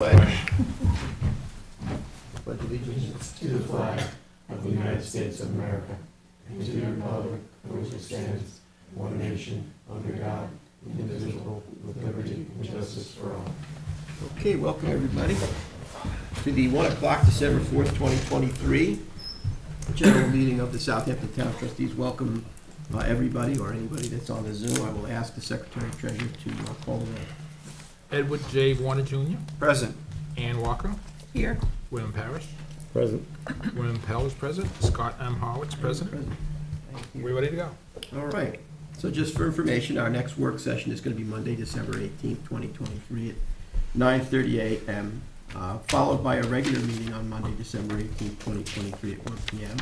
Pledge allegiance to the flag of the United States of America and to the republic for which it stands, one nation, under God, indivisible, with liberty and justice for all. Okay, welcome everybody to the 1 o'clock December 4th, 2023 general meeting of the Southampton Town Trustees. Welcome everybody or anybody that's on the Zoom. I will ask the Secretary Treasurer to call the roll. Edward J. Warner Jr. Present. Ann Walker. Here. William Parrish. Present. William Pell is present. Scott M. Horwitz present. Thank you. We ready to go? All right. So just for information, our next work session is going to be Monday, December 18th, 2023 at 9:30 a.m., followed by a regular meeting on Monday, December 18th, 2023 at 1 p.m.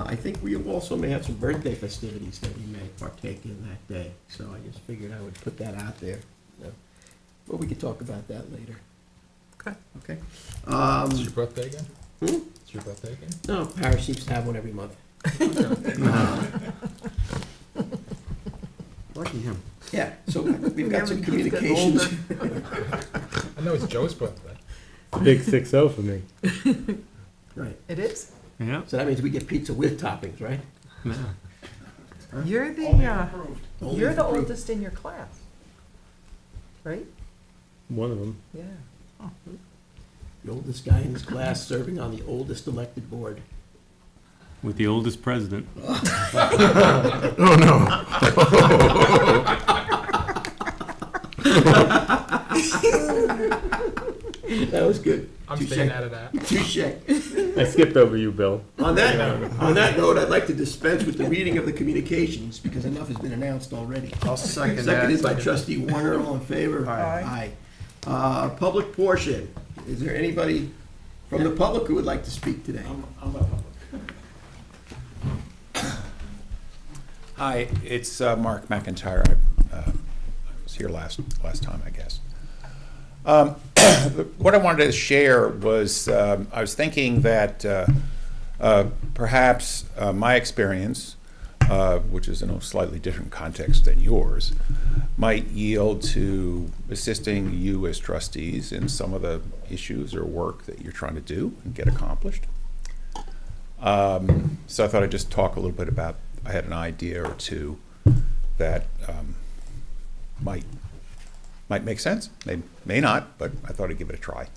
I think we also may have some birthday festivities that we may partake in that day. So I just figured I would put that out there. So, but we can talk about that later. Okay. Okay. It's your birthday again? Hmm? It's your birthday again? No, Paris seems to have one every month. Lucky him. Yeah, so we've got some Every kid's getting communications. I know it's Joe's birthday. Big 6-0 for me. Right, It is? Yeah. so that means we get pizza with toppings, right? You're the, Only you're if the approved. oldest in your class, right? One of them. Yeah. The oldest guy in his class serving on the oldest elected board. With the oldest president. That was good. I'm Touche. staying out of that. Touche. I skipped over you, Bill. On that note, I'd like to dispense with the reading of the communications because enough has been announced already. I'll second that. Seconded by Trustee Warner, all in favor? Aye. Aye. Public portion. Is there anybody from the public who would like to speak today? Hi, it's Mark McIntyre. I was here last time, I guess. What I wanted to share was I was thinking that perhaps my experience, which is in a slightly different context than yours, might yield to assisting you as trustees in some of the issues or work that you're trying to do and get accomplished. So I thought I'd just talk a little bit about, I had an idea or two that might make sense, may not, but I thought I'd give it a try.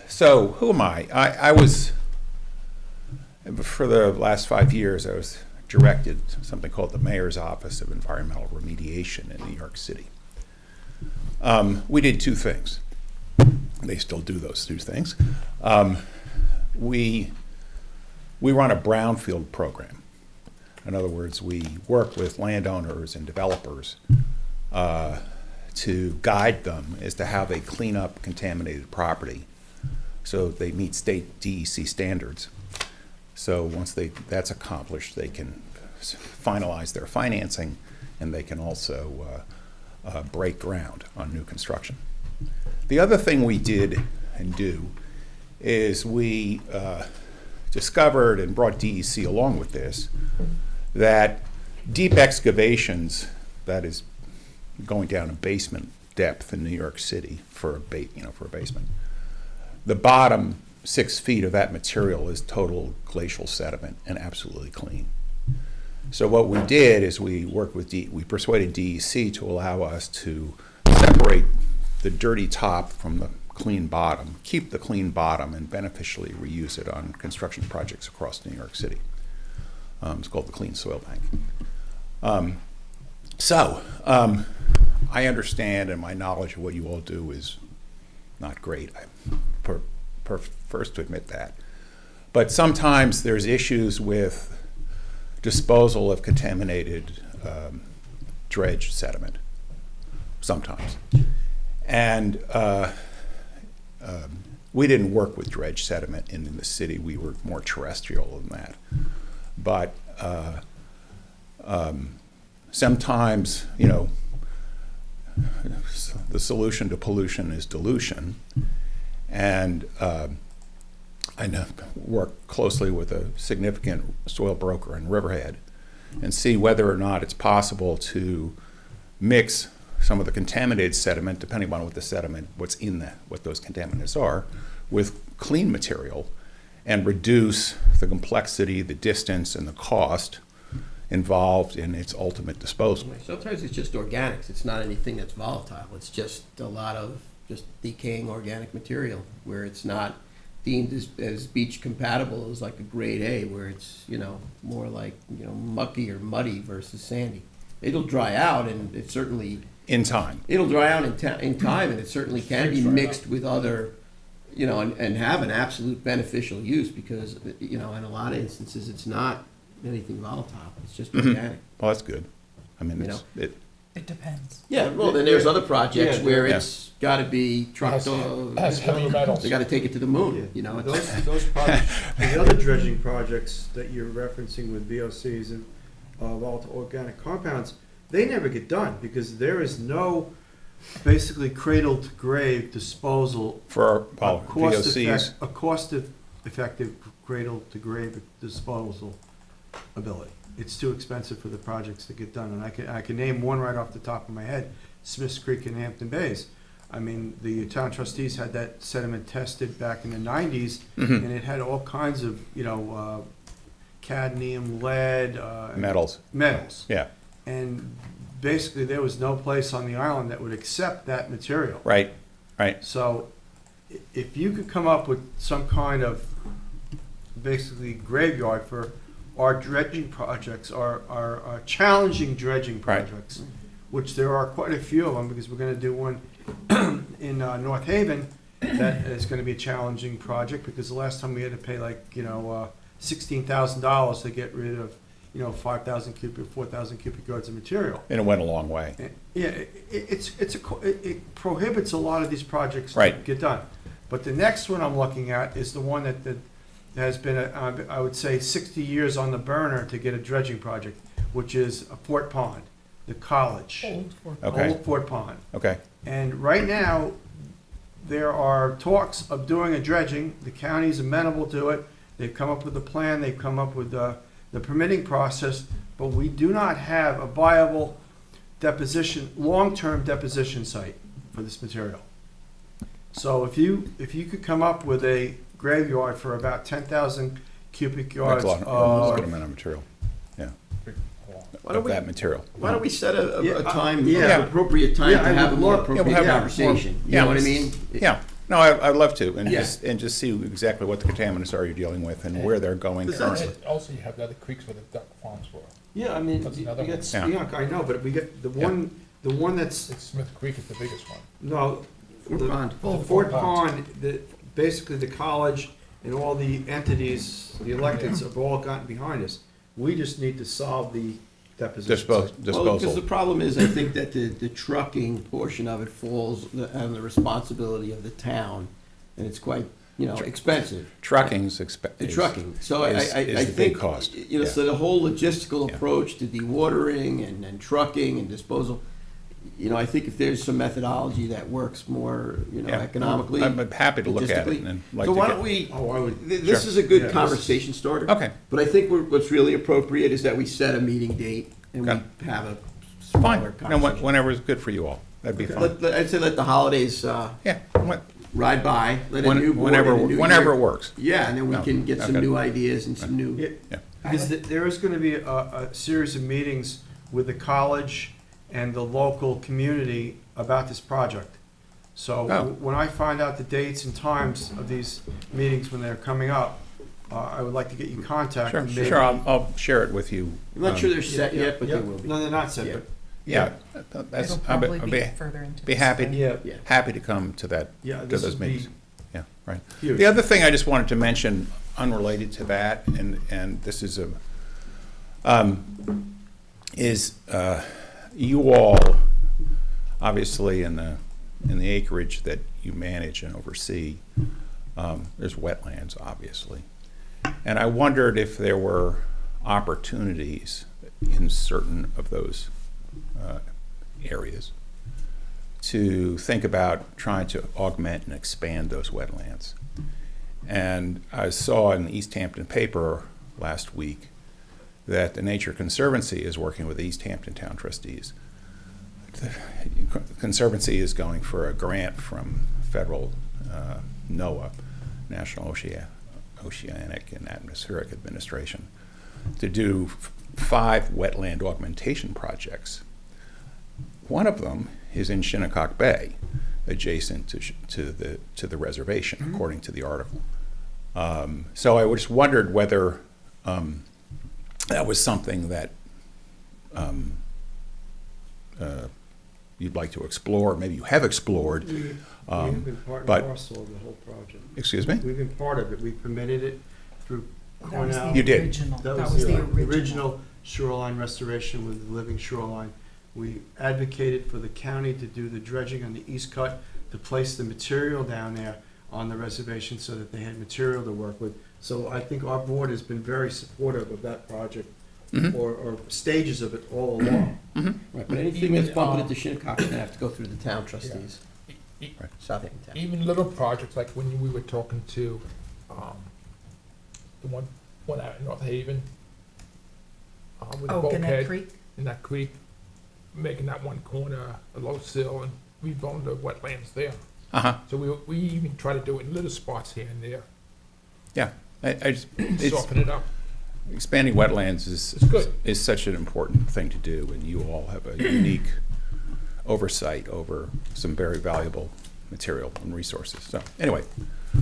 So who am I? I was, for the last 5 years, I was directed something called the Mayor's Office of Environmental Remediation in New York City. We did two things. They still do those two things. We run a brownfield program. In other words, we work with landowners and developers to guide them as to how they clean up contaminated property so they meet state DEC standards. So once that's accomplished, they can finalize their financing and they can also break ground on new construction. The other thing we did and do is we discovered and brought DEC along with this that deep excavations, that is going down a basement depth in New York City for a basement, the bottom 6 feet of that material is total glacial sediment and absolutely clean. So what we did is we persuaded DEC to allow us to separate the dirty top from the clean bottom, keep the clean bottom, and beneficially reuse it on construction projects across New York City. It's called the Clean Soil Bank. I understand, and my knowledge of what you all do is not great. I'm first to admit that. But sometimes there's issues with disposal of contaminated dredge sediment, sometimes. And we didn't work with dredge sediment in the city. We were more terrestrial than that. But sometimes, the solution to pollution is dilution. And I work closely with a significant soil broker in Riverhead and see whether or not it's possible to mix some of the contaminated sediment, depending on what the sediment, what's in that, what those contaminants are, with clean material, and reduce the complexity, the distance, and the cost involved in its ultimate disposal. Sometimes it's just organics. It's not anything that's volatile. It's just a lot of just decaying organic material where it's not deemed as beach compatible as like a grade A, where it's, more like, mucky or muddy versus sandy. It'll dry out, and it certainly, In time. it'll dry out in time, and it certainly can be mixed with other, and have an absolute beneficial use, because, in a lot of instances, it's not anything volatile. It's just organic. Well, that's good. I mean, It depends. Yeah, well, then there's other projects Yeah, where yeah. it's gotta be trucked, Has heavy metals. they gotta take it to the moon, Those projects, the other dredging projects that you're referencing with VOCs and volatile organic compounds, they never get done because there is no basically cradle to grave disposal. for a VOCs, cost-effective cradle to grave disposal ability. It's too expensive for the projects to get done, and I can name one right off the top of my head, Smiths Creek in Hampton Bays. I mean, the town trustees had that sediment tested back in the 90s, and it had all kinds of, cadmium, lead. metals. Metals. Yeah, And basically, there was no place on the island that would accept that material. right. So if you could come up with some kind of basically graveyard for our dredging projects, our challenging dredging Right. projects, which there are quite a few of them, because we're gonna do one in North Haven that is gonna be a challenging project, because the last time we had to pay $16,000 to get rid of 4,000 cubic yards of material. And it went a long way. Yeah, it prohibits a lot of these projects to Right. get done. But the next one I'm looking at is the one that has been, I would say, 60 years on the burner to get a dredging project, which is a Fort Pond, the college. Okay. Old Fort Pond. Okay, And right now, there are talks of doing a dredging. The county's amenable to it. They've come up with a plan, they've come up with the permitting process, but we do not have a viable long-term deposition site for this material. So if you could come up with a graveyard for about 10,000 cubic that's yards a lot, that's a good of, amount of material, Why don't of we, that material. why don't we set Yeah, a time, yeah. an appropriate time Yeah, to I have a would more love- Yeah, we'll appropriate have conversation? You yeah. know what I mean? Yeah, no, I'd love to, and Yeah. just see exactly what the contaminants are you're dealing with and where they're going Does that- currently. Also, you have the other creeks where the duck farms were. yeah, I mean, That's we another got one. Yeah. Spionk, I know, but we got the one that's, It's Smith Creek is the biggest one. no, Fort the Pond. the Fort Pond, basically the college and all the entities, the electeds have all gotten behind us. We just need to solve the deposition. Well, because the Disposal, problem is, I think that the trucking portion of it falls on the responsibility of the town, and it's quite, expensive. trucking's The expensive. trucking. So is I the big think, cost. so the whole logistical Yeah. approach to dewatering and trucking and disposal, I think if there's some methodology that works more, economically. I'm happy to look at it logistically. and like So to why get- don't we, Oh, I would, this Sure. is a good Yeah, conversation starter. Okay, But I think what's really appropriate is that we set a meeting date and Okay. we have a fine, smaller and conversation. whenever is good for you all, that'd be fine. I'd say let the holidays Yeah, ride by, let a new board whenever, and a new whenever year- it works. Yeah, and then we No, can get some okay. new ideas and some new. yeah, because there is gonna be a series of meetings with the college and the local community about this project. So Oh. when I find out the dates and times of these meetings when they're coming up, I would like to get you contact. Sure, and maybe- sure, I'll share it with you. I'm not sure they're Yeah, set yeah, yet, but yeah. they will be. No, they're not set, Yeah. but, Yeah, that's, It'll I'll probably be, be further into be the happy, spring. yeah, Yeah. happy to come to that, yeah, to this those would meetings. be Yeah, right. huge. The other thing I just wanted to mention, unrelated to that, and this is you all, obviously in the acreage that you manage and oversee, there's wetlands, obviously. And I wondered if there were opportunities in certain of those areas to think about trying to augment and expand those wetlands. And I saw in the East Hampton paper last week that the Nature Conservancy is working with the East Hampton Town Trustees the Conservancy is going for a grant from federal NOAA, National Oceanic and Atmospheric Administration, to do 5 wetland augmentation projects. One of them is in Shinnecock Bay, adjacent to the reservation, according to the article. So I just wondered whether that was something that you'd like to explore, maybe you have explored. We've been part but- and parcel of the whole project. Excuse me? We've been part of it. We permitted it through That was Cornell. You the did. original. That was the original shoreline restoration with the living shoreline. We advocated for the county to do the dredging on the east cut, to place the material down there on the reservation so that they had material to work with. So I think our board has been very supportive of that project, Mhm. or stages of it all along. Right, but anything that's bumping into Shinnecock is gonna have to go through the town trustees, E- Southampton Town. Even little projects, like when we were talking to, the one out in North Haven, with the Oh, Gannett bulkhead Creek? in that creek, making that one corner a low sill and rebuilding the wetlands there. Uh-huh, So we even try to do it in little spots here and there, yeah. It's, soften it up. expanding wetlands It's good. is such an important thing to do, and you all have a unique oversight over some very valuable material and resources. So, anyway,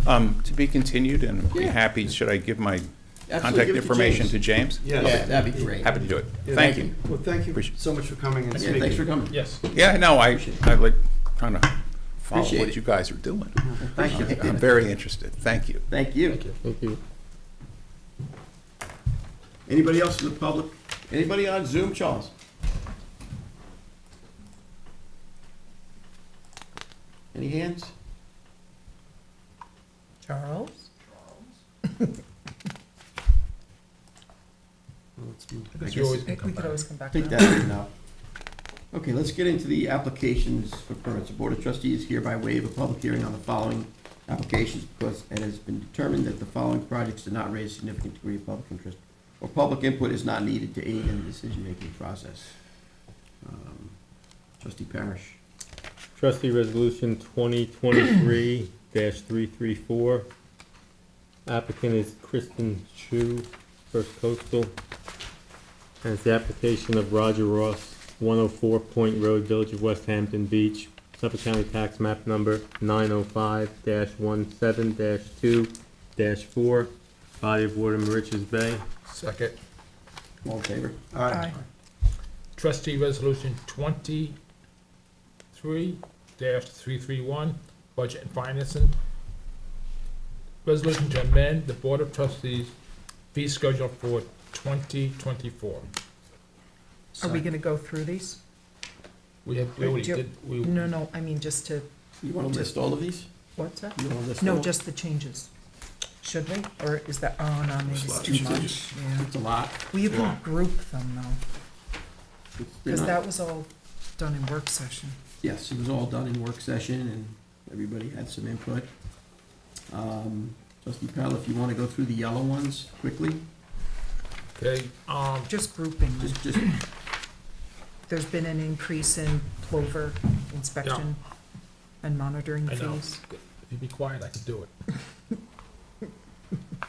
to be continued, and be Yeah. happy, should I give my Absolutely, contact give it to information James. to James? Yes. Yeah, that'd be great. Happy to do it. Yeah, Thank you. Well, thank you Appreciate- so much for coming and Yeah, speaking. thanks for coming. Yes. Yeah, no, I like trying to follow Appreciate what it. you guys are doing. Thank you. I'm very interested. Thank you. Thank you. Thank you. Anybody else from the public? Anybody on Zoom, Charles? Any hands? Charles? Let's move. I guess guess you always We can come could back. always come back I think to that's that. enough. Okay, let's get into the applications for permits. The Board of Trustees hereby waive a public hearing on the following applications because it has been determined that the following projects do not raise a significant degree of public interest or public input is not needed to aid in the decision-making process. Trustee Parish. Trustee Resolution 2023-334. Applicant is Kristen Chu, First Coastal. And it's the application of Roger Ross, 104 Point Road, Village of West Hampton Beach, Suffolk County Tax Map Number 905-17-2-4, Body of Water, Moriches Bay. Second. All in favor? Aye. Trustee Resolution 23-331, Budget and Financing. Resolution to amend the Board of Trustees fee schedule for 2024. Are we gonna go through these? We already Do you- did, No, I mean, just to, You want to list all of these? what's that? You want to list No, all? just the changes. Should we? Or is that, oh, no, maybe it's Just too too much. much. Yeah. It's a lot. Well, you can group them though, They're because not- that was all done in work session. Yes, it was all done in work session, and everybody had some input. Trustee Pell, if you want to go through the yellow ones quickly, okay, Just grouping them. just, There's been an increase in plover inspection and monitoring I know. fees. If you be quiet, I can do it.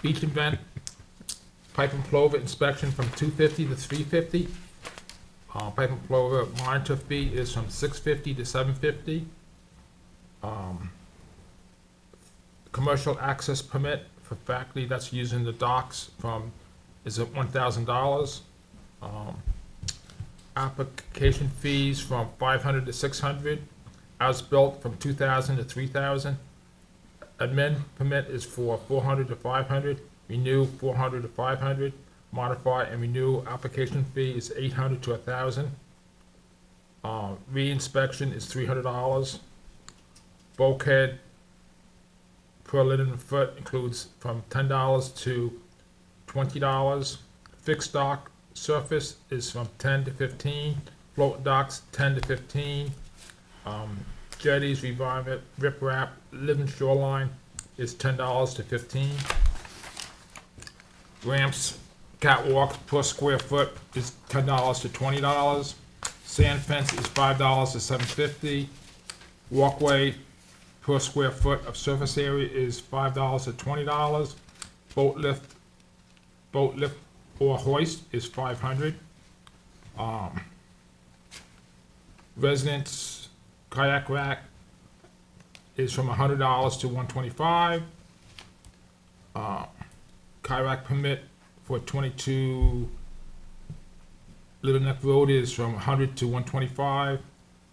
Beach event, pipe and plover inspection from $250 to $350. Pipe and plover monitor fee is from $650 to $750. Commercial access permit for faculty that's using the docks is at $1,000. Application fees from $500 to $600. As built from $2,000 to $3,000. Amend permit is for $400 to $500. Renew $400 to $500. Modify and renew application fee is $800 to $1,000. Re-inspection is $300. Bulkhead per linear foot includes from $10 to $20. Fixed dock surface is from 10 to 15. Float docks 10 to 15. Jetties, revive it, rip wrap, living shoreline is $10 to $15. Ramps, catwalks per square foot is $10 to $20. Sand fence is $5 to $7.50. Walkway per square foot of surface area is $5 to $20. Boat lift or hoist is $500. Residence kayak rack is from $100 to $125. Kayak permit for 22 Little Neck Road is from 100 to 125.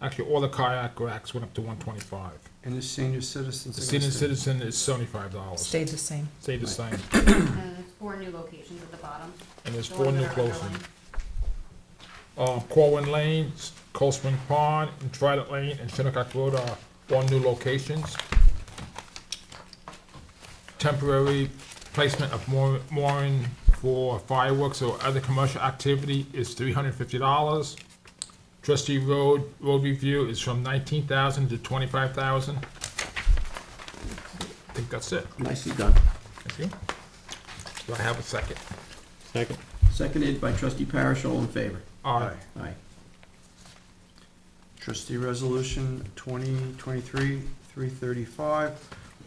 Actually, all the kayak racks went up to 125. And the senior citizens. The senior citizen is $75. Stayed the same. Stay the same. And there's 4 new locations at the bottom. And there's The 4 ones new that are closings. underlined. Corwin Lane, Cold Spring Pond, and Trident Lane, and Shinnecock Road are all new locations. Temporary placement of mooring for fireworks or other commercial activity is $350. Trustee road review is from $19,000 to $25,000. I think that's it. Nicely done. Thank you. Do I have a second? Second. Seconded by trustee Parish, all in favor? Aye. Aye. Trustee Resolution 2023-335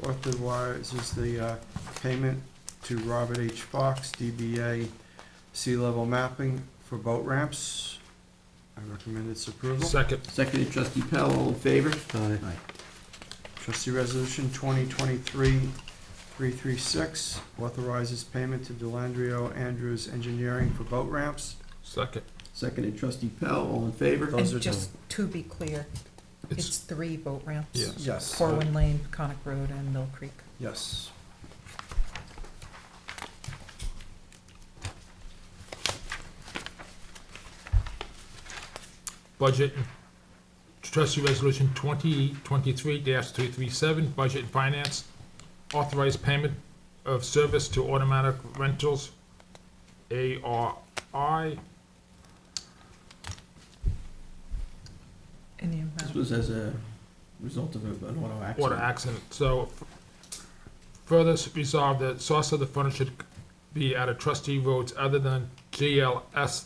authorizes the payment to Robert H. Fox, DBA Sea Level Mapping for boat ramps. I recommend its approval. Second. Seconded trustee Pell, all in favor? Aye. Aye. Trustee Resolution 2023-336 authorizes payment to Delandrio Andrews Engineering for boat ramps. Second. Seconded trustee Pell, all in favor? Those are And just to be clear, it's 3 boat ramps. Yes. Yes. Corwin Lane, Conic Road, and Mill Creek. Yes. Budget, trustee resolution 2023-337, budget and finance, authorized payment of service to automatic rentals, ARI. In the This amount, was as a result of an auto accident. Water accident. So further resolved, the source of the funds should be out of trustee roads other than GLS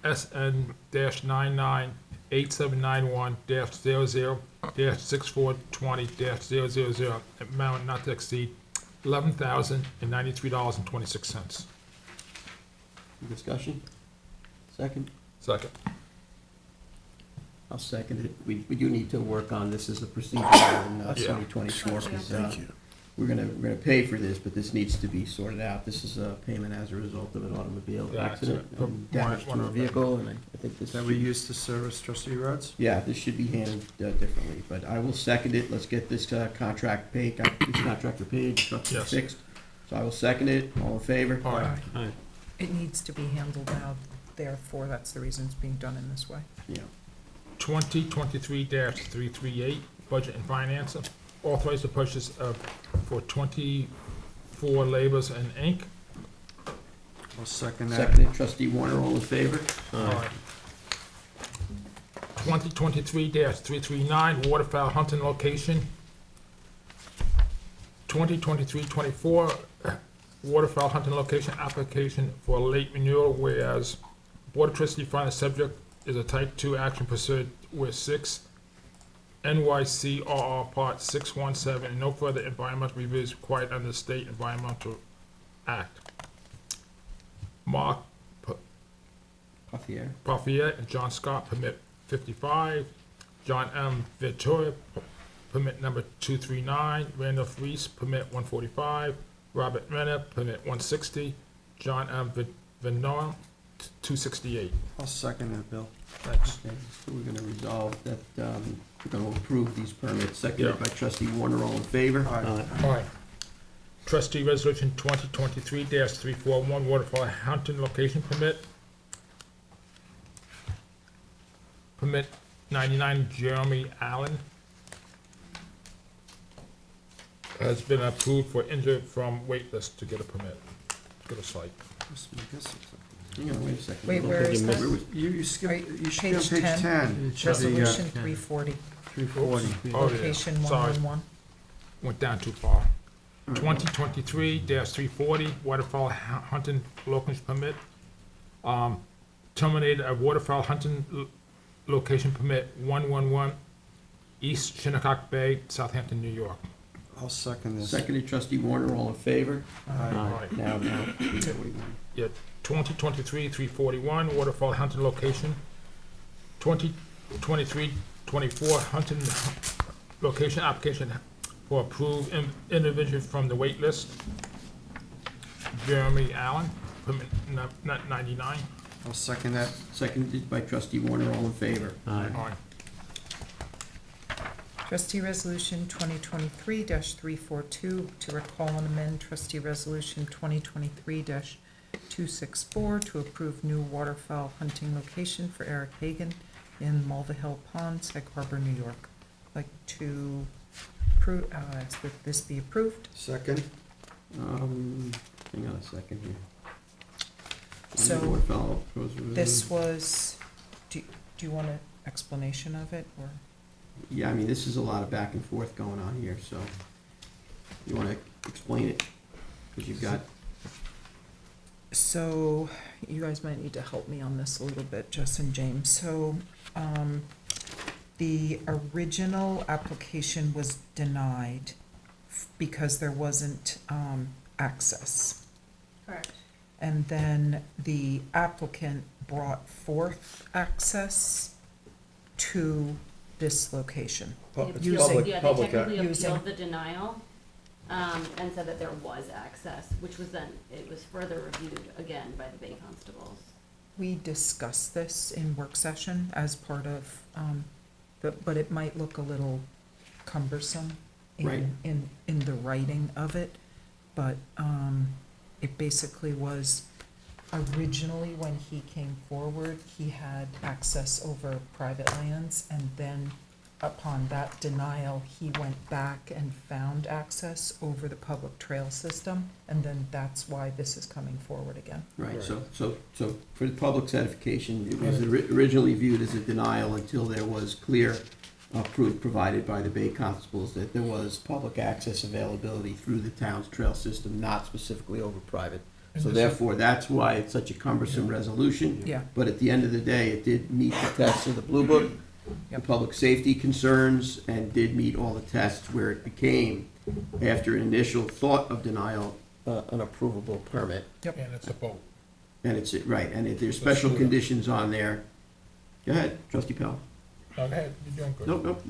SN-998-791-00-6420-000, amount not to exceed $11,093.26. Discussion? Second? Second. I'll second it. We do need to work on this as a procedure in Yeah. 2024, because Thank you. we're gonna pay for this, but this needs to be sorted out. This is a payment as a result of an automobile Yeah, accident, it's a- and damage to one a of vehicle, and I think this That we should, use to service trustee roads? yeah, this should be handled differently, but I will second it. Let's get this contract paid, this contractor paid, trucks Yes. fixed. So I will second it. All in favor? Aye. Aye. it needs to be handled now, therefore, that's the reason it's being done in this way. Yeah. 2023-338, budget and finance, authorize the purchase of, for 24 labors and ink. I'll second that. Seconded trustee Warner, all in favor? Aye. 2023-339, waterfowl hunting location. 2023-24, waterfowl hunting location application for late renewal, whereas Board of Trustees find the subject is a type 2 action pursuant with 6 NYCRR Part 617, and no further environmental review is required under the State Environmental Act. Mark Puffier. Puffier and John Scott, permit 55. John M. Vittoria, permit number 239. Randolph Reese, permit 145. Robert Renner, permit 160. John M. Vinoy, 268. I'll second that, Bill. Thanks. Okay, so we're gonna resolve that, we're gonna approve these permits, seconded Yeah. by trustee Warner, all in favor? Aye. All right. Trustee Resolution 2023-341, waterfowl hunting location permit. Permit 99 Jeremy Allen has been approved for injured from waitlist to get a permit, get a site. Must be this or something. Hang on, wait a second. Wait, where is you that? Where was- You skipped, Right, you should be on page page 10. 10. It should be, Resolution 340, 340. Oh, yeah. location Sorry. 111. Went down too far. 2023-340, waterfowl hunting locals permit. Terminated a waterfowl hunting location permit 111 East Shinnecock Bay, Southampton, New York. I'll second this. Seconded trustee Warner, all in favor? Aye. Now, 341. 2023-341 Waterfall Hunting location. 2023-24 Hunting location application for approved individual from the wait list. Jeremy Allen, permit 99. I'll second that. Seconded by trustee Warner, all in favor? Aye. Aye. Trustee Resolution 2023-342 to recall and amend Trustee Resolution 2023-264 to approve new waterfowl hunting location for Eric Hagan in Mulvihill Pond, Sag Harbor, New York. I'd like to ask that this be approved. Second. Hang on a second here. So, Waterfowl, This was, do you want an explanation of it, or? Yeah, I mean, this is a lot of back and forth going on here, so you want to explain it? Because you've got, So, you guys might need to help me on this a little bit, Jess and James. So, the original application was denied because there wasn't, access. Correct. And then the applicant brought forth access to this location. They Using- appealed- Yeah, they technically using- appealed the denial, and said that there was access, which was then, it was further reviewed again by the Bay Constables. We discussed this in work session as part of, but it might look a little cumbersome Right. in the writing of it. But, it basically was, originally when he came forward, he had access over private lands, and then upon that denial, he went back and found access over the public trail system, and then that's why this is coming forward again. right, so for the public's edification, it was originally viewed as a denial until there was clear proof provided by the Bay Constables that there was public access availability through the town's trail system, not specifically over private. And So this- therefore, that's why it's such a cumbersome resolution. Yeah, But at the end of the day, it did meet the tests of the Blue Book, the Yep. public safety concerns, and did meet all the tests where it became, after an initial thought of denial, an approvable permit. And it's a boat. And it's, right, and there's special scooter. conditions on there. Go ahead, trustee Pell. Go ahead, you're doing good. Nope,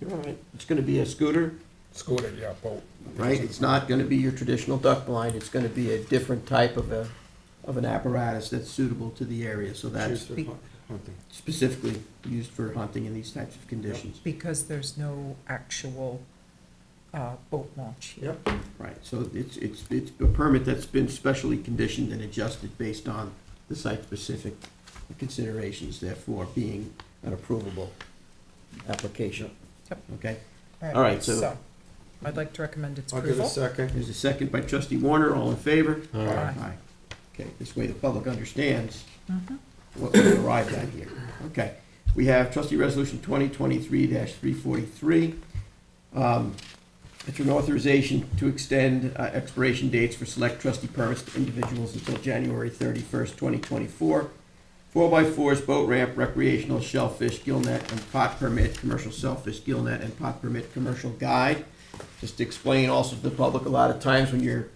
you're all right. It's gonna be a scooter, Scooter, yeah, boat. right? It's not gonna be your traditional duck blind, it's gonna be a different type of an apparatus that's suitable to the area, so that's Be- specifically used for hunting in these types of conditions. because there's no actual, boat launch here. Right, so it's a permit that's been specially conditioned and adjusted based on the site-specific considerations, therefore being an approvable application. Yep. Okay, All right, so- I'd like to recommend its I'll give a approval. second. there's a second by trustee Warner, all in favor? Aye. Okay, this way the public understands Mhm. what we arrived at here. Okay, we have trustee resolution 2023-343. It's an authorization to extend expiration dates for select trustee permits to individuals until January 31st, 2024. 4x4s, boat ramp, recreational shellfish, gillnet, and pot permit, commercial shellfish, gillnet, and pot permit, commercial guide. Just to explain also to the public, a lot of times when you're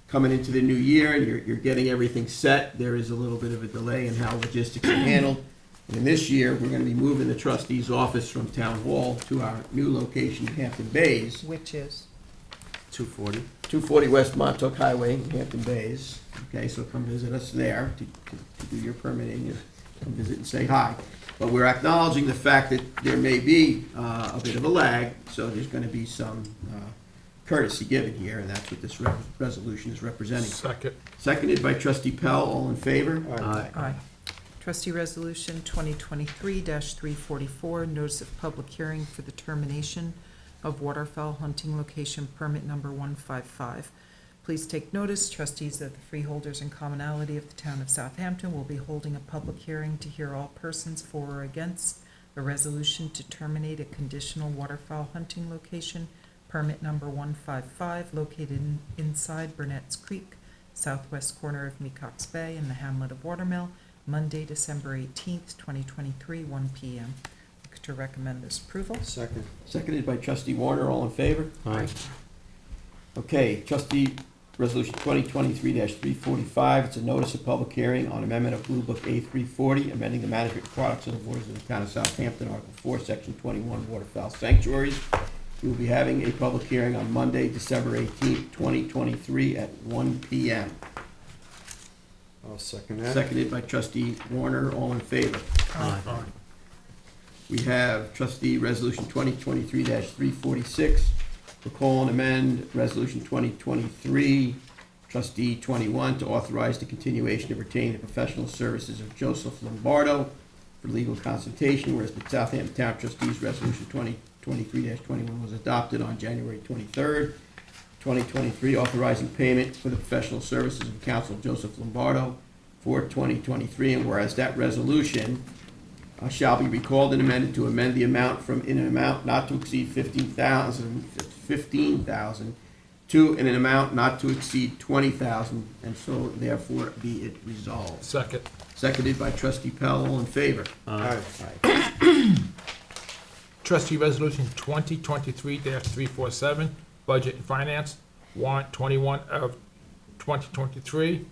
coming into the new year and you're getting everything set, there is a little bit of a delay in how logistics are handled. And this year, we're gonna be moving the trustee's office from town hall to our new location in Hampton Bays, Which is, 240. 240 West Montauk Highway in Hampton Bays. Okay, so come visit us there to do your permitting, you come visit and say hi. But we're acknowledging the fact that there may be a bit of a lag, so there's gonna be some courtesy given here, and that's what this resolution is representing. Second. Seconded by trustee Pell, all in favor? Aye. aye. Trustee Resolution 2023-344, notice of public hearing for the termination of waterfowl hunting location permit number 155. Please take notice, trustees of the freeholders and commonality of the town of Southampton will be holding a public hearing to hear all persons for or against a resolution to terminate a conditional waterfowl hunting location, permit number 155, located inside Burnett's Creek, southwest corner of Mecox Bay in the hamlet of Watermill, Monday, December 18th, 2023, 1 PM. Look to recommend this approval. Second. Seconded by trustee Warner, all in favor? Aye. Okay, trustee resolution 2023-345, it's a notice of public hearing on amendment of Blue Book A340, amending the management products of the waters of the town of Southampton, Article 4, Section 21, waterfowl sanctuaries. We will be having a public hearing on Monday, December 18th, 2023 at 1 PM. I'll second that. Seconded by trustee Warner, all in favor? Aye. We have trustee resolution 2023-346, recall and amend resolution 2023, trustee 21, to authorize the continuation of retaining the professional services of Joseph Lombardo for legal consultation, whereas the Southampton Town Trustees Resolution 2023-21 was adopted on January 23rd, 2023, authorizing payment for the professional services of counsel Joseph Lombardo for 2023, and whereas that resolution shall be recalled and amended to amend the amount from in an amount not to exceed 15,000 to in an amount not to exceed 20,000, and so therefore be it resolved. Second. Seconded by trustee Pell, all in favor? Aye. Trustee Resolution 2023-347, Budget and Finance, warrant 21 of 2023.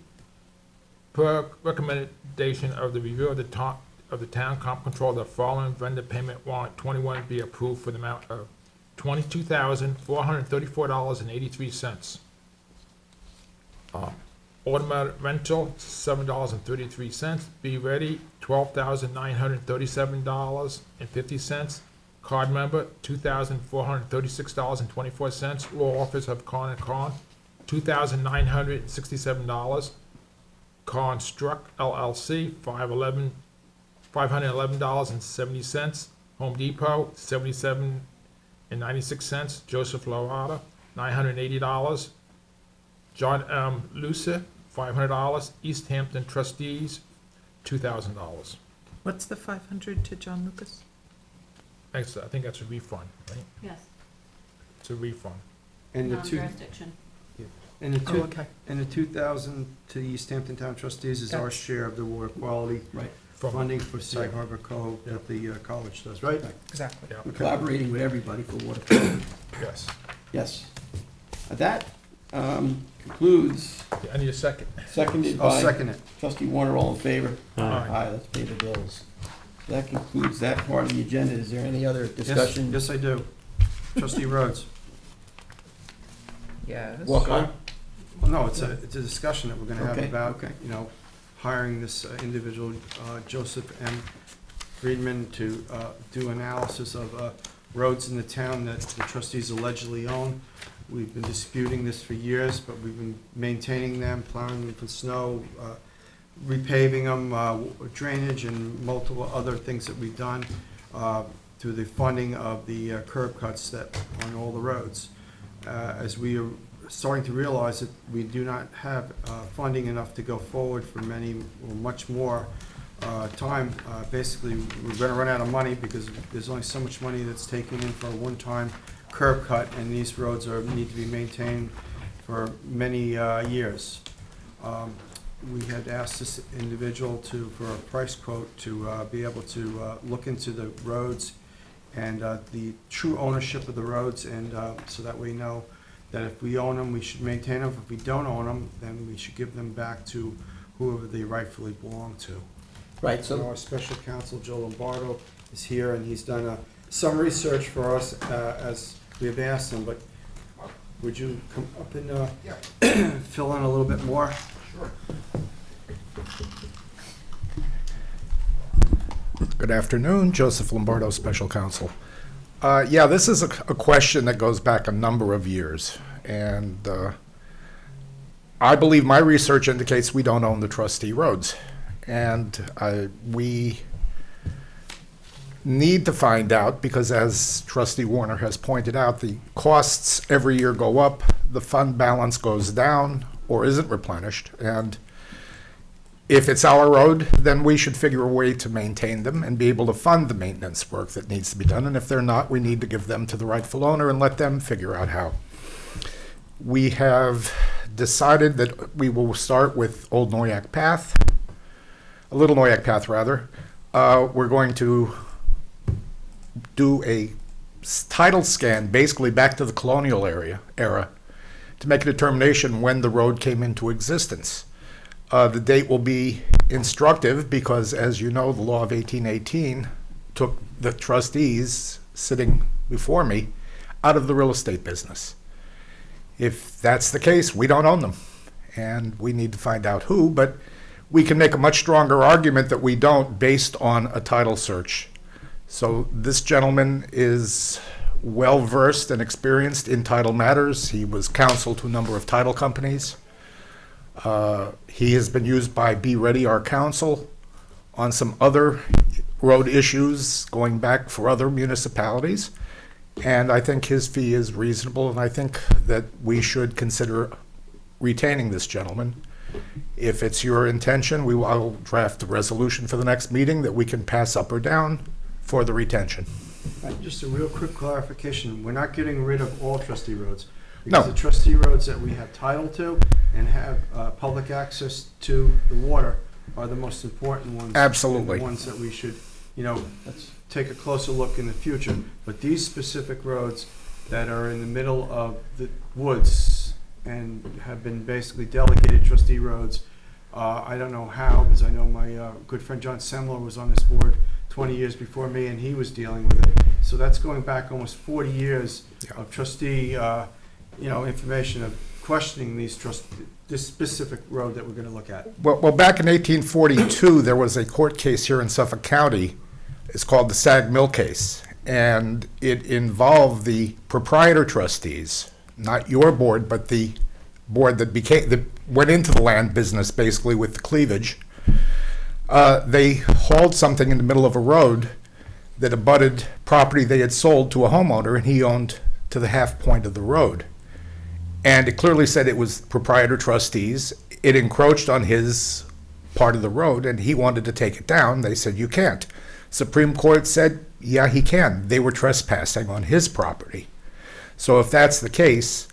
Per recommendation of the review of the town comp control, the following vendor payment warrant 21 be approved for the amount of $22,434.83. Automatic rental, $7.33. Be Ready, $12,937.50. Card member, $2,436.24. Law Office of Con & Con, $2,967. Construct LLC, $511.70. Home Depot, $77.96. Joseph Lorada, $980. John M. Lucia, $500. East Hampton Trustees, $2,000. What's the 500 to John Lucas? I think that's a refund, right? Yes, Uh, It's a refund. And the two, non-jurisdiction. and the Oh, two, okay. and the 2,000 to the East Hampton Town Trustees is our That's- share of the water quality Right. funding for Sag Harbor Cove that the college does, right? Exactly. Yeah, We're collaborating with everybody for water quality. yes. Yes. That concludes, I need a second. seconded I'll by second it. trustee Warner, all in favor? Aye. Aye, let's pay the bills. That concludes that part of the agenda. Is there any other Yes, discussion? yes, I do. Trustee Rhodes. Yes. Welcome. Well, no, it's a discussion that we're gonna have Okay, about, okay. hiring this individual, Joseph M. Friedman, to do analysis of roads in the town that the trustees allegedly own. We've been disputing this for years, but we've been maintaining them, plowing them for snow, repaving them, drainage, and multiple other things that we've done through the funding of the curb cuts that on all the roads. As we are starting to realize that we do not have funding enough to go forward for many, or much more time. Basically, we're gonna run out of money because there's only so much money that's taken in for a one-time curb cut, and these roads need to be maintained for many years. We had asked this individual for a price quote to be able to look into the roads and the true ownership of the roads, and so that we know that if we own them, we should maintain them. If we don't own them, then we should give them back to whoever they rightfully belong to. Right, So so, our special counsel, Joe Lombardo, is here, and he's done some research for us as we have asked him, but would you come up and fill in a little bit more? Good afternoon, Joseph Lombardo, Special Counsel. Yeah, this is a question that goes back a number of years, and I believe my research indicates we don't own the trustee roads, and we need to find out, because as Trustee Warner has pointed out, the costs every year go up, the fund balance goes down or isn't replenished, and if it's our road, then we should figure a way to maintain them and be able to fund the maintenance work that needs to be done. And if they're not, we need to give them to the rightful owner and let them figure out how. We have decided that we will start with Old Noyak Path. Little Noyak Path rather, we're going to do a title scan, basically back to the colonial era, to make a determination when the road came into existence. The date will be instructive because, as you know, the law of 1818 took the trustees sitting before me out of the real estate business. If that's the case, we don't own them, and we need to find out who, but we can make a much stronger argument that we don't based on a title search. So this gentleman is well-versed and experienced in title matters. He was counsel to a number of title companies. He has been used by Be Ready, our counsel, on some other road issues going back for other municipalities. And I think his fee is reasonable, and I think that we should consider retaining this gentleman. If it's your intention, I'll draft a resolution for the next meeting that we can pass up or down for the retention. Just a real quick clarification, we're not getting rid of all trustee roads. No. Because the trustee roads that we have title to and have public access to the water are the most important ones. Absolutely. And the ones that we should, let's take a closer look in the future. But these specific roads that are in the middle of the woods and have been basically delegated trustee roads, I don't know how, because I know my good friend John Semler was on this board 20 years before me, and he was dealing with it. So that's going back almost 40 years of trustee, information of questioning this specific road that we're going to look at. Well, back in 1842, there was a court case here in Suffolk County. It's called the Sag Mill case, and it involved the proprietor trustees, not your board, but the board that went into the land business, basically, with the cleavage. They hauled something in the middle of a road that abutted property they had sold to a homeowner, and he owned to the half point of the road. And it clearly said it was proprietor trustees. It encroached on his part of the road, and he wanted to take it down. They said, you can't. Supreme Court said, yeah, he can. They were trespassing on his property. So if that's the case,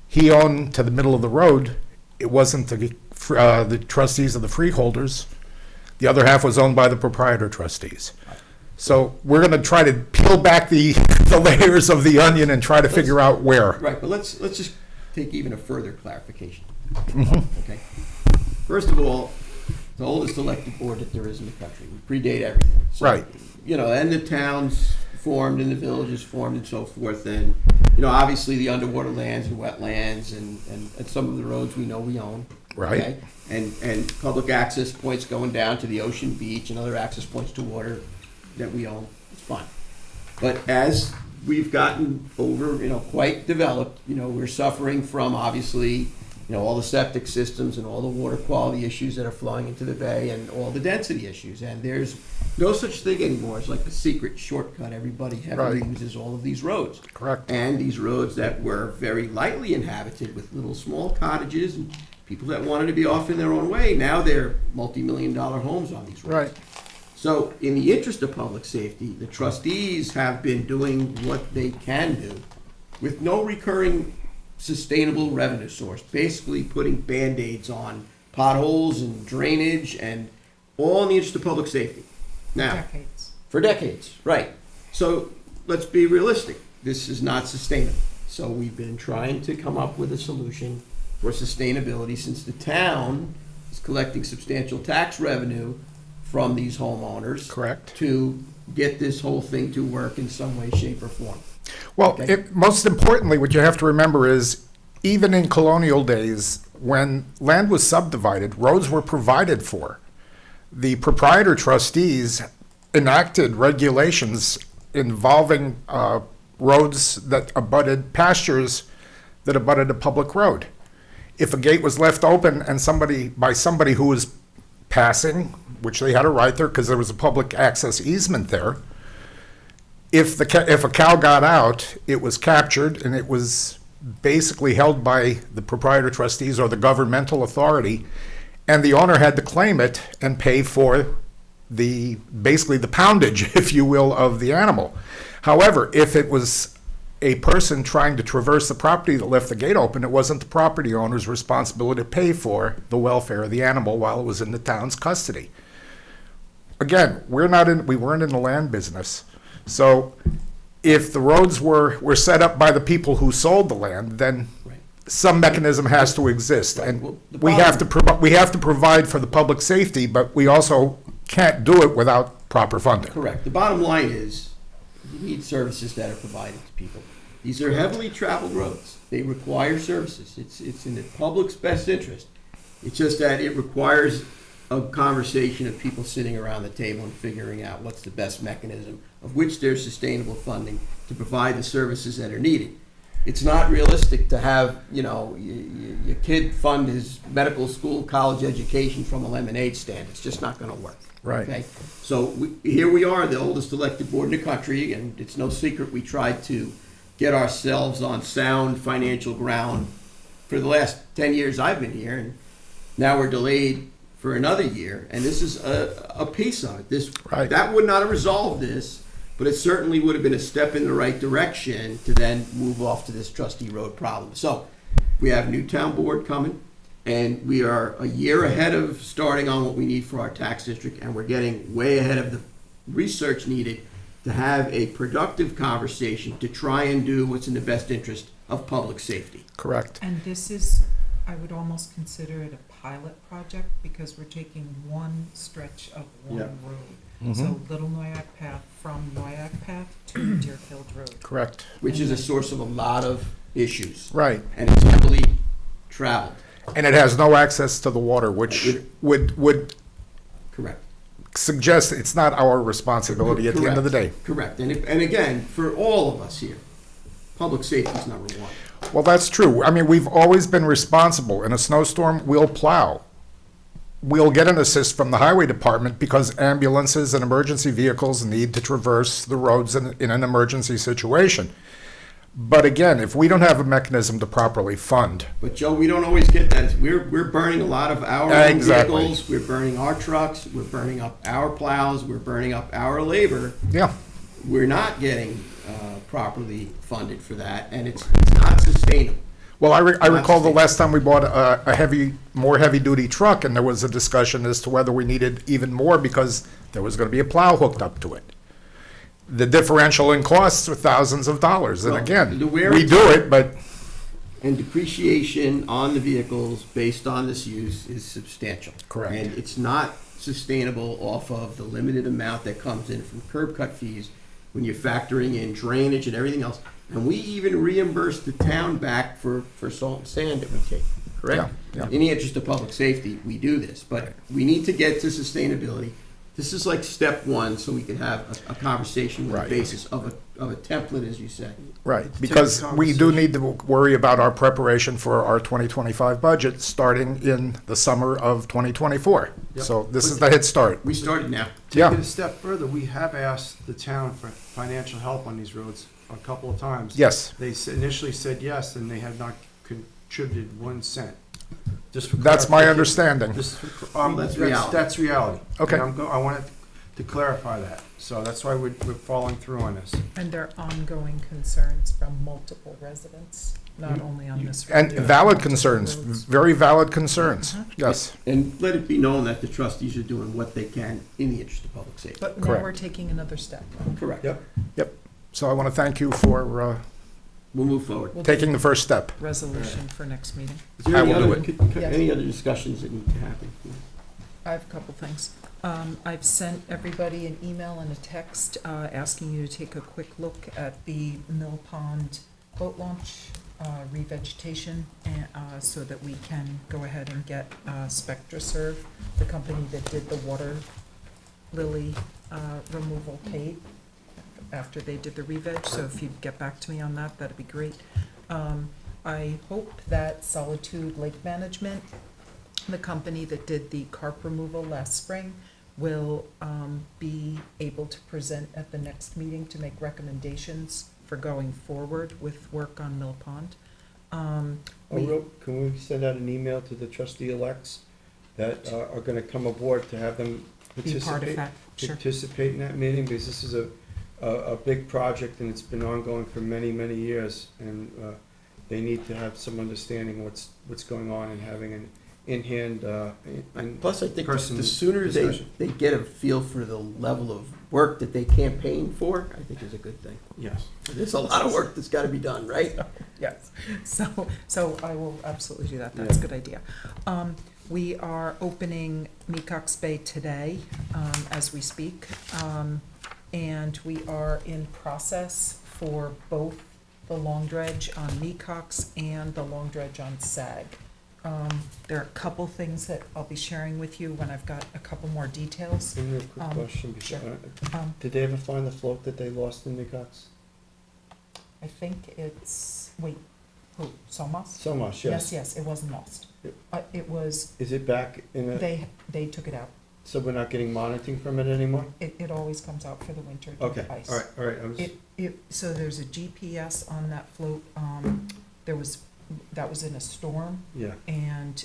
he owned to the middle of the road. It wasn't the trustees of the freeholders. The other half was owned by the proprietor trustees. So we're going to try to peel back the layers of the onion and try to figure out where. Right, but let's just take even a further clarification. Okay. First of all, the oldest elected board that there is in the country. We predate everything. So, Right. And the towns formed and the villages formed and so forth. And, obviously the underwater lands and wetlands and some of the roads we know we own. Right. Okay? And public access points going down to the ocean, beach, and other access points to water that we own. It's fine. But as we've gotten over, quite developed, we're suffering from obviously, all the septic systems and all the water quality issues that are flowing into the bay and all the density issues. And there's no such thing anymore. It's like the secret shortcut. Everybody heavily Right. uses all of these roads. Correct. And these roads that were very lightly inhabited with little small cottages and people that wanted to be off in their own way. Now they're multi-million-dollar homes on these roads. Right. So in the interest of public safety, the trustees have been doing what they can do with no recurring sustainable revenue source, basically putting Band-Aids on potholes and drainage and all in the interest of public safety. Now, Decades. for decades, right. So let's be realistic. This is not sustainable. So we've been trying to come up with a solution for sustainability since the town is collecting substantial tax revenue from these homeowners. Correct. To get this whole thing to work in some way, shape, or form. Well, Okay. most importantly, what you have to remember is, even in colonial days, when land was subdivided, roads were provided for. The proprietor trustees enacted regulations involving roads that abutted pastures that abutted a public road. If a gate was left open and by somebody who was passing, which they had a right there because there was a public access easement there, if a cow got out, it was captured and it was basically held by the proprietor trustees or the governmental authority, and the owner had to claim it and pay for basically the poundage, if you will, of the animal. However, if it was a person trying to traverse the property that left the gate open, it wasn't the property owner's responsibility to pay for the welfare of the animal while it was in the town's custody. again, we weren't in the land business. So if the roads were set up by the people who sold the land, then Right. some mechanism has to exist. Right. And Well, the we have to provide for the public safety, but we also can't do it without proper funding. Correct. The bottom line is, you need services that are provided to people. These are heavily traveled roads. They require services. It's in the public's best interest. It's just that it requires a conversation of people sitting around the table and figuring out what's the best mechanism of which there's sustainable funding to provide the services that are needed. It's not realistic to have, your kid fund his medical school, college education from a lemonade stand. It's just not gonna work. Right. Okay? So here we are, the oldest elected board in the country, and it's no secret we tried to get ourselves on sound financial ground for the last 10 years I've been here, and now we're delayed for another year, and this is a piece of it. Right. That would not have resolved this, but it certainly would have been a step in the right direction to then move off to this trustee road problem. So, we have a new town board coming, and we are a year ahead of starting on what we need for our tax district, and we're getting way ahead of the research needed to have a productive conversation to try and do what's in the best interest of public safety. Correct. And this is, I would almost consider it a pilot project, because we're taking one stretch of one Yeah. road. So Little Noyak Path from Noyak Path to Deerfield Road. Correct. Which is a source of a lot of issues. Right. And it's heavily traveled. And it has no access to the water, which would Correct. suggest it's not our responsibility at the end of the day. Correct. And again, for all of us here, public safety is number one. Well, that's true. I mean, we've always been responsible. In a snowstorm, we'll plow. We'll get an assist from the highway department because ambulances and emergency vehicles need to traverse the roads in an emergency situation. But again, if we don't have a mechanism to properly fund, But Joe, we don't always get that. We're burning a lot of our own Exactly. vehicles. We're burning our trucks. We're burning up our plows. We're burning up our labor. yeah, We're not getting properly funded for that, and it's not sustainable. well, I recall the That's- last time we bought a more heavy-duty truck, and there was a discussion as to whether we needed even more because there was going to be a plow hooked up to it. The differential in costs were thousands of dollars, and Well, again, the wear we and do tear- it, but And depreciation on the vehicles based on this use is substantial. Correct. And it's not sustainable off of the limited amount that comes in from curb cut fees when you're factoring in drainage and everything else. And we even reimburse the town back for salt and sand that we take, correct? Yeah, yeah. In the interest of public safety, we do this, but we need to get to sustainability. This is like step one, so we can have a conversation with Right. the basis of a template, as you say. right, because we do need to worry about our preparation for our 2025 budget starting in the summer of 2024. Yep. So this is the head start. We started now. Yeah. Take it a step further, we have asked the town for financial help on these roads a couple of times. Yes, They initially said yes, and they have not contributed 1 cent. Just for that's my clarification. understanding. That's reality. That's reality. Okay. And I wanted to clarify that, so that's why we're following through on this. And there are ongoing concerns from multiple residents, not only on this road. And but valid multiple concerns, roads. very valid concerns, Uh-huh. yes. And let it be known that the trustees are doing what they can in the interest of public safety. But now Correct. we're taking another step. Correct. Yep. So I want to thank you for We'll move forward. We'll taking do the first step. resolution for next meeting. Is there I any will do other, Yes. any other discussions that need to happen? I have a couple things. I've sent everybody an email and a text asking you to take a quick look at the Mill Pond boat launch revegetation, so that we can go ahead and get SpectraServe, the company that did the water lily removal, paid after they did the re-veg. So if you'd get back to me on that, that'd be great. I hope that Solitude Lake Management, the company that did the carp removal last spring, will be able to present at the next meeting to make recommendations for going forward with work on Mill Pond. Can we send out an email to the trustee elects that are gonna come aboard to have them Be part of that, sure. participate in that meeting? Because this is a big project and it's been ongoing for many, many years. And they need to have some understanding what's going on and having in hand, and Plus, I think person the sooner they, discussion. they get a feel for the level of work that they campaign for, I think is a good thing. yes. There's a lot of work that's gotta be done, right? Yes, so I will absolutely do that, that's a good idea. We are opening Mecox Bay today, as we speak, and we are in process for both the long dredge on Mecox and the long dredge on Sag. There are a couple things that I'll be sharing with you when I've got a couple more details. Give me a quick question. sure. Before, did they ever find the float that they lost in the Cox? I think it's, wait, who, Somos? So much, Yes, yes. yes, it wasn't lost. Yep. It was, Is it back in a, they took it out. so we're not getting monitoring from it anymore? It always comes out for the winter due Okay, to ice. all right, I was, So there's a GPS on that float, that was in a storm, yeah, and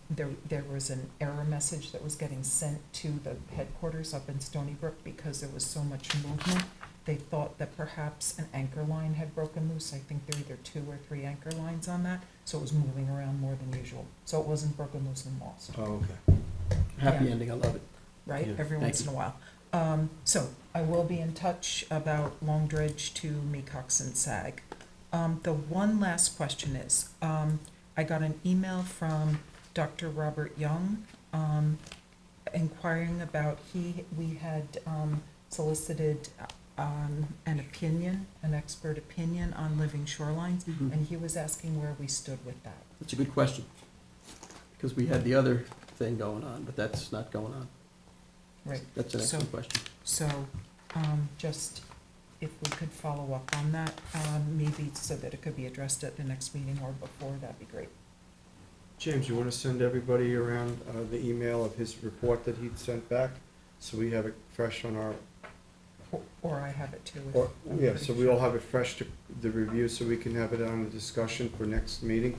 there was an error message that was getting sent to the headquarters up in Stony Brook because there was so much movement. They thought that perhaps an anchor line had broken loose. I think there were either 2 or 3 anchor lines on that, so it was moving around more than usual. So it wasn't broken loose and lost, oh, okay. Happy Yeah. ending, I love it. right? Yeah. Every Thank once in you. a while. So I will be in touch about Long Dredge to Mecox and Sag. The one last question is, I got an email from Dr. Robert Young, inquiring about, we had solicited an opinion, an expert opinion on living shorelines, and he was asking where we stood with that. That's a good question. Because we had the other thing going on, but that's not going on. Right. That's an So- excellent question. So, just if we could follow up on that, maybe so that it could be addressed at the next meeting or before, that'd be great. James, you wanna send everybody around, the email of his report that he'd sent back? So we have it fresh on our, Or I have it too. if- or, I'm yeah, pretty so we sure. all have it fresh to the review, so we can have it on the discussion for next meeting.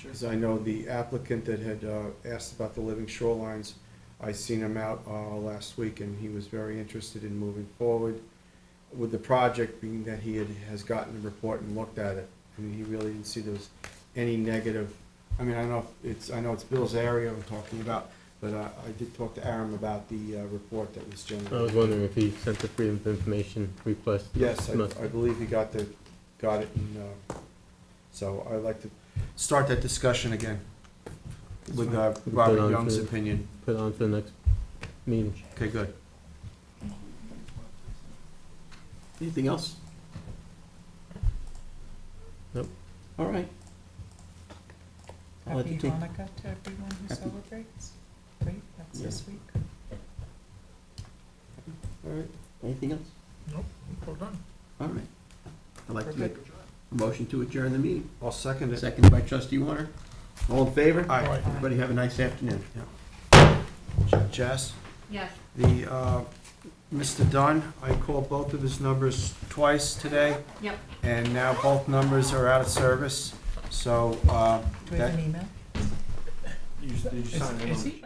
Because I know the applicant that had asked about the living shorelines, I seen him out last week, and he was very interested in moving forward with the project, being that he has gotten the report and looked at it, and he really didn't see there was any negative. I mean, I know it's Bill's area I'm talking about, but I did talk to Aram about the report that was I was generated. wondering if he sent the Freedom of Information request. Yes, Must- I believe he got it, and so I'd like to start that discussion again with Put it Robert on Young's to- opinion. Put on for the next meeting. Okay, good. Anything else? Nope. All right. I'll Happy entertain- Hanukkah to everyone who Happy- celebrates. Great, that's this week. All right. Anything else? Nope, we're done. All right. I'd like We're to make a motion to adjourn the meeting. I'll second it. Seconded by trustee Warner. All in favor? Aye. Aye. Everybody have a nice afternoon. Jess, Yes. Mr. Dunn, I called both of his numbers twice today, Yep. and now both numbers are out of service, so, Do we have an email? Is he?